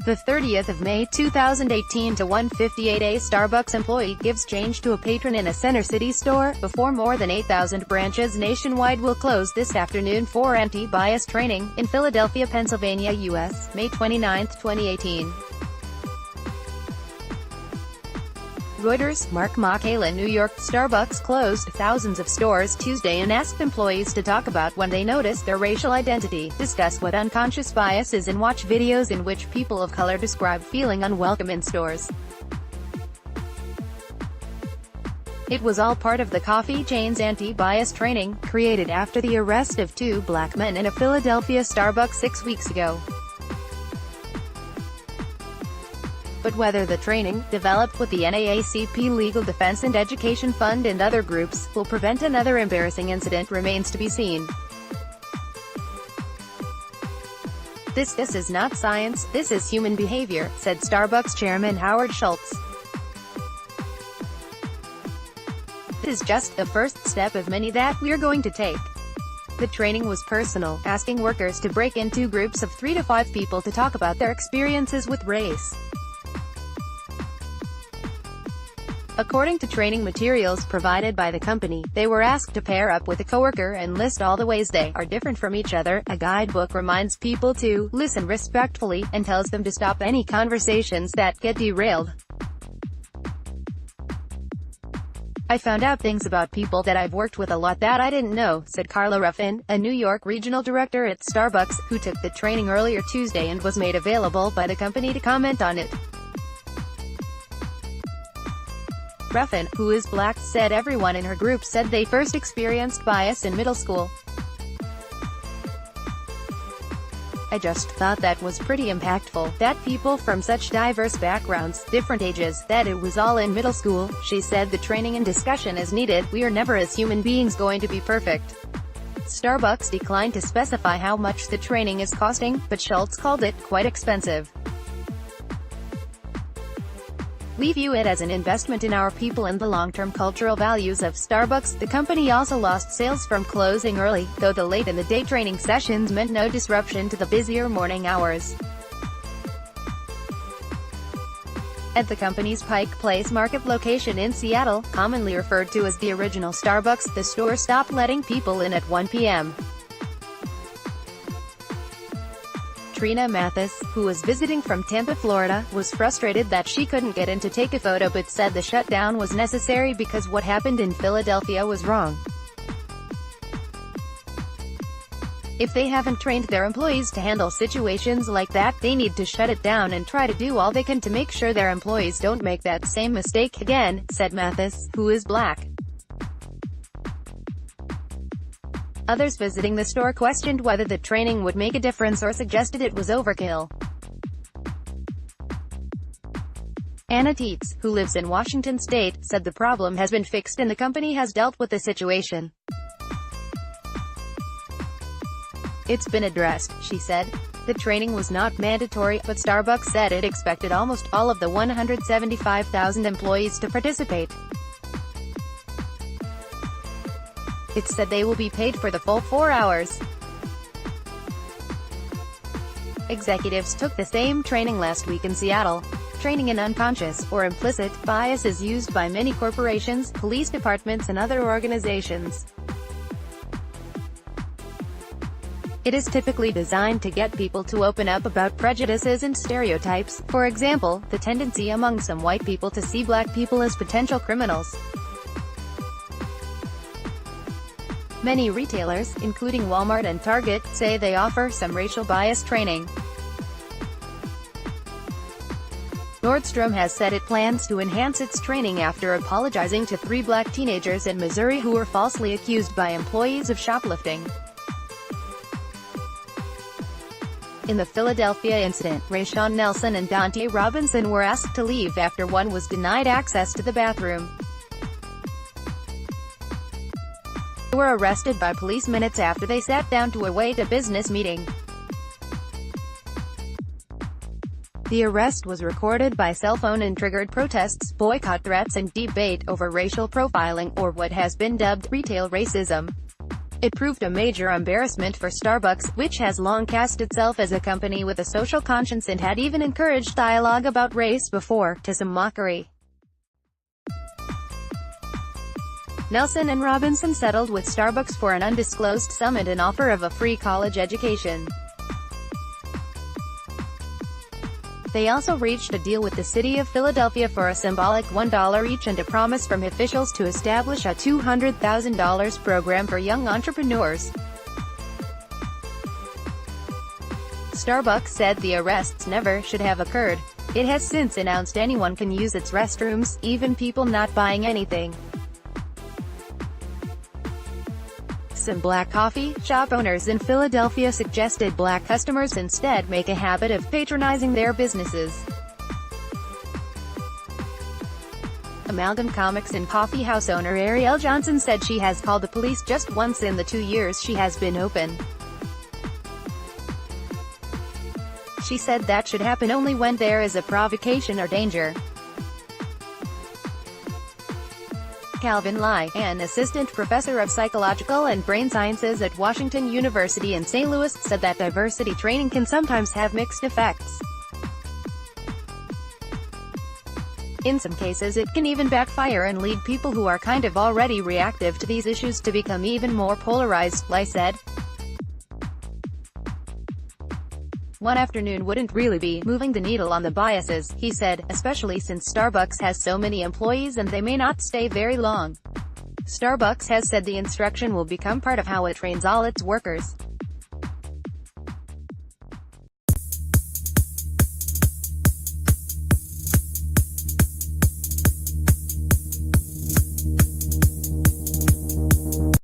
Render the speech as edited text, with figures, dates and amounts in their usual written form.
The 30th of May 2018 to 1:58 a Starbucks employee gives change to a patron in a Center City store, before more than 8,000 branches nationwide will close this afternoon for anti-bias training, in Philadelphia, Pennsylvania, U.S., May 29, 2018. Reuters, Makela New York. Starbucks closed thousands of stores Tuesday and asked employees to talk about when they noticed their racial identity, discuss what unconscious bias is, and watch videos in which people of color describe feeling unwelcome in stores. It was all part of the coffee chain's anti-bias training, created after the arrest of two black men in a Philadelphia Starbucks 6 weeks ago. But whether the training, developed with the NAACP Legal Defense and Education Fund and other groups, will prevent another embarrassing incident remains to be seen. This is not science, this is human behavior, said Starbucks chairman Howard Schultz. This is just the first step of many that we're going to take. The training was personal, asking workers to break into groups of 3 to 5 people to talk about their experiences with race. According to training materials provided by the company, they were asked to pair up with a coworker and list all the ways they are different from each other. A guidebook reminds people to listen respectfully, and tells them to stop any conversations that get derailed. I found out things about people that I've worked with a lot that I didn't know, said Carla Ruffin, a New York regional director at Starbucks, who took the training earlier Tuesday and was made available by the company to comment on it. Ruffin, who is black, said everyone in her group said they first experienced bias in middle school. I just thought that was pretty impactful, that people from such diverse backgrounds, different ages, that it was all in middle school. She said the training and discussion is needed. We are never as human beings going to be perfect. Starbucks declined to specify how much the training is costing, but Schultz called it quite expensive. We view it as an investment in our people and the long-term cultural values of Starbucks. The company also lost sales from closing early, though the late-in-the-day training sessions meant no disruption to the busier morning hours. At the company's Pike Place Market location in Seattle, commonly referred to as the original Starbucks, the store stopped letting people in at 1 p.m. Trina Mathis, who was visiting from Tampa, Florida, was frustrated that she couldn't get in to take a photo but said the shutdown was necessary because what happened in Philadelphia was wrong. If they haven't trained their employees to handle situations like that, they need to shut it down and try to do all they can to make sure their employees don't make that same mistake again, said Mathis, who is black. Others visiting the store questioned whether the training would make a difference or suggested it was overkill. Anna Teets, who lives in Washington state, said the problem has been fixed and the company has dealt with the situation. It's been addressed, she said. The training was not mandatory, but Starbucks said it expected almost all of the 175,000 employees to participate. It said they will be paid for the full 4 hours. Executives took the same training last week in Seattle. Training in unconscious, or implicit, bias is used by many corporations, police departments and other organizations. It is typically designed to get people to open up about prejudices and stereotypes, for example, the tendency among some white people to see black people as potential criminals. Many retailers, including Walmart and Target, say they offer some racial bias training. Nordstrom has said it plans to enhance its training after apologizing to 3 black teenagers in Missouri who were falsely accused by employees of shoplifting. In the Philadelphia incident, Rayshawn Nelson and Dante Robinson were asked to leave after one was denied access to the bathroom. They were arrested by police minutes after they sat down to await a business meeting. The arrest was recorded by cell phone and triggered protests, boycott threats and debate over racial profiling, or what has been dubbed retail racism. It proved a major embarrassment for Starbucks, which has long cast itself as a company with a social conscience and had even encouraged dialogue about race before, to some mockery. Nelson and Robinson settled with Starbucks for an undisclosed sum and an offer of a free college education. They also reached a deal with the city of Philadelphia for a symbolic $1 each and a promise from officials to establish a $200,000 program for young entrepreneurs. Starbucks said the arrests never should have occurred. It has since announced anyone can use its restrooms, even people not buying anything. Some black coffee shop owners in Philadelphia suggested black customers instead make a habit of patronizing their businesses. Amalgam Comics and coffee house owner Ariel Johnson said she has called the police just once in the 2 years she has been open. She said that should happen only when there is a provocation or danger. Calvin Lai, an assistant professor of psychological and brain sciences at Washington University in St. Louis, said that diversity training can sometimes have mixed effects. In some cases it can even backfire and lead people who are kind of already reactive to these issues to become even more polarized, Lai said. One afternoon wouldn't really be moving the needle on the biases, he said, especially since Starbucks has so many employees and they may not stay very long. Starbucks has said the instruction will become part of how it trains all its workers.